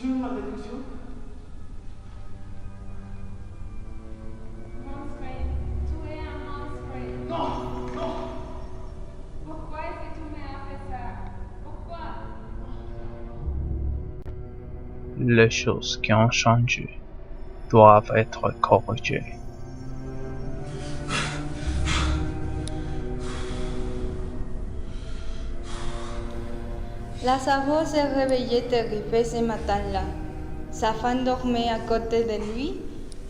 Es une malédiction. Monstre, tu es un monstre. Non, non. Pourquoi est-ce que tu m'as fait ça? Pourquoi? Les choses qui ont changé doivent être corrigées. Lazaro s'est réveillé terrifié ce matin-là. Sa femme dormait à côté de lui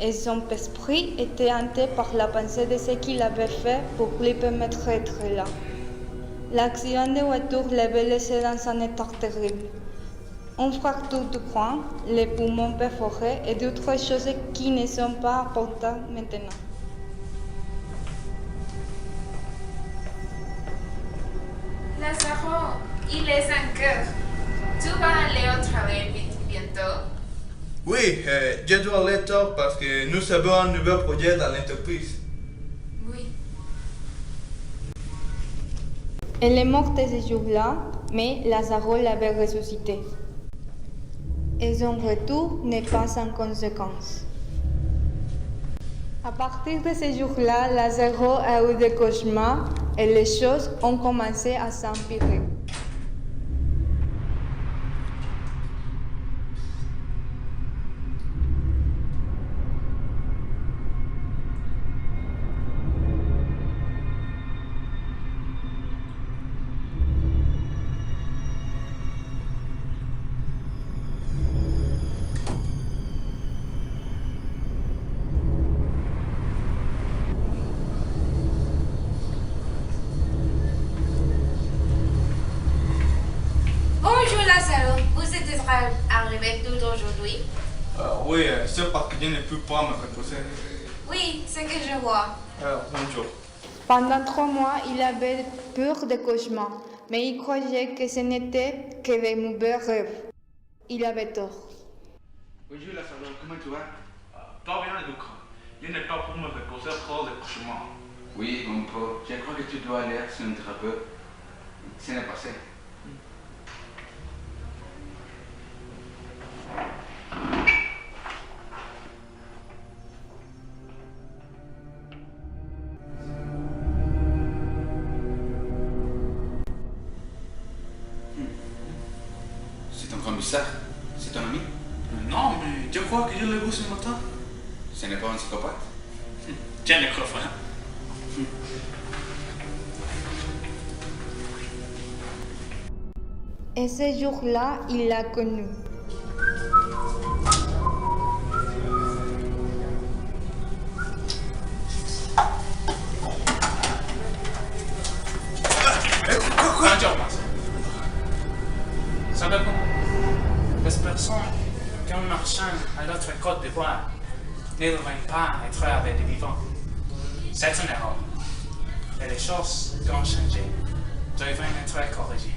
et son esprit était hanté par la pensée de ce qu'il avait fait pour lui permettre d'être là. L'accident de voiture l'avait laissé dans un état terrible. Une fracture du crâne, les poumons perforés et d'autres choses qui ne sont pas importantes maintenant. Lazaro, il est 5 heures. Tu vas aller au travail bientôt? Oui, je dois aller tard parce que nous avons un nouveau projet dans l'entreprise. Oui. Elle est morte ce jour-là, mais Lazaro l'avait ressuscité. Et son retour n'est pas sans conséquence. À partir de ce jour-là, Lazaro a eu des cauchemars et les choses ont commencé à s'empirer. Bonjour Lazaro, vous êtes arrivé tout aujourd'hui? Oui, c'est parce que je ne peux pas me reposer. Oui, c'est que je vois. Bonjour. Pendant 3 mois, il avait peur des cauchemars, mais il croyait que ce n'était que des mauvais rêves. Il avait tort. Bonjour Lazaro, comment tu vas? Pas bien, Lucas. Je n'ai pas pour me reposer trop de cauchemars. Oui, mon pauvre, je crois que tu dois aller sur un thérapeute. Ce n'est passé. C'est un commissaire. C'est ton ami. Non, mais je crois que je l'ai vu ce matin. Ce n'est pas un psychopathe. Je ne crois pas. Et ce jour-là, il l'a connu. Bonjour, Marcel. Ça dépend. Les personnes qui ont marché à l'autre côte d'Ivoire ne devraient pas être avec des vivants. C'est une erreur. Et les choses qui ont changé doivent être corrigées.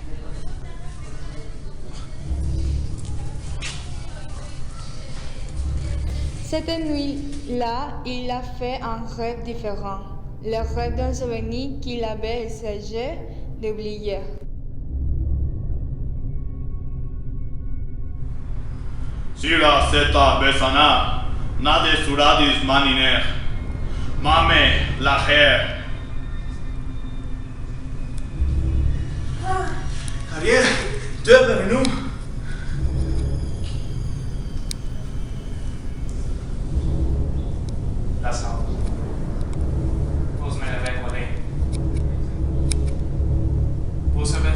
Cette nuit-là, il a fait un rêve différent. Le rêve d'un souvenir qu'il avait essayé d'oublier. Sillä seta besana, nade suradis maniner, mame laher. Ariel, tu es revenu. Lazaro, vous me l'avez volé. Vous avez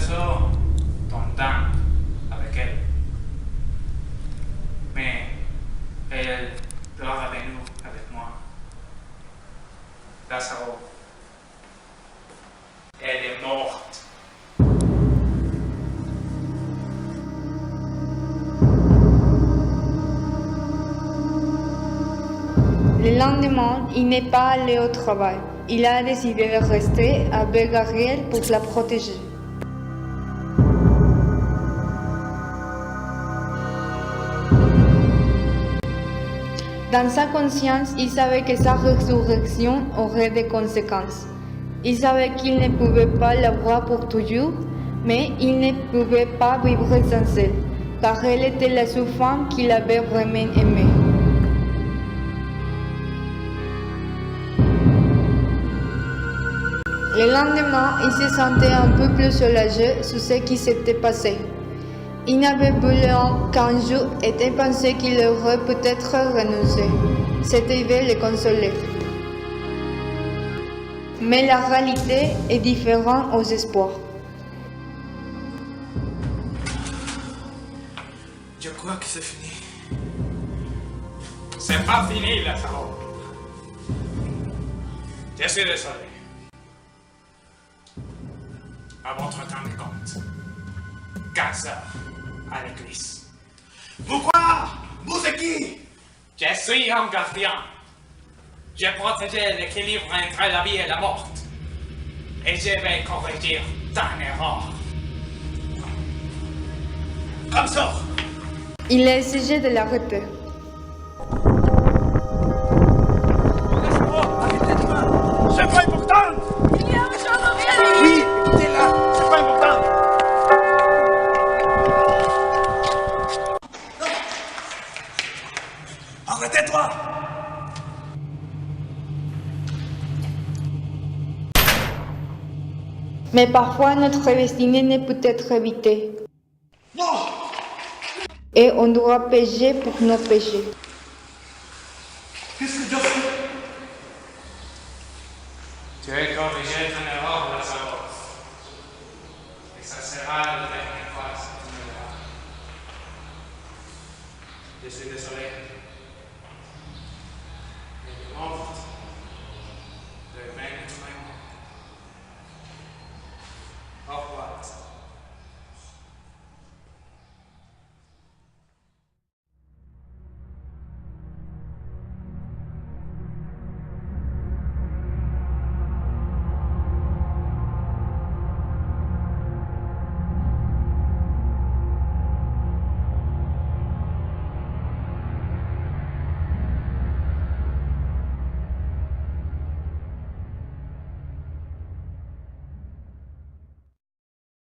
ton temps avec elle. Mais elle doit revenir avec moi. Lazaro, elle est morte. Le lendemain, il n'est pas allé au travail. Il a décidé de rester avec Ariel pour la protéger. Dans sa conscience, il savait que sa résurrection aurait des conséquences. Il savait qu'il ne pouvait pas la voir pour toujours, mais il ne pouvait pas vivre sans elle. car elle était la seule femme qu'il avait vraiment aimée. Le lendemain, il se sentait un peu plus soulagé sur ce qui s'était passé. Il n'avait besoin qu'un jour et pensé qu'il aurait peut-être renoncé. Cette idée le consolait. Mais la réalité est différente aux espoirs. Je crois que c'est fini. C'est pas fini, la salon. Je suis désolé. À votre temps de compte. 15 heures à l'église. Pourquoi? Vous c'est qui? Je suis un gardien. Je protégeais l'équilibre entre la vie et la mort. Et je vais corriger ton erreur. Comme ça. Il a essayé de l'arrêter. C'est pas important! Oui, écoutez-la. C'est pas important! Arrêtez-toi. Mais parfois, notre destinée ne peut être évitée. Non. Et on doit payer pour nos péchés. Qu'est-ce que je fais? Tu as corrigé ton erreur, Lazaro. Et ça sera la dernière fois que tu me verras. Je suis désolé. Mais le monde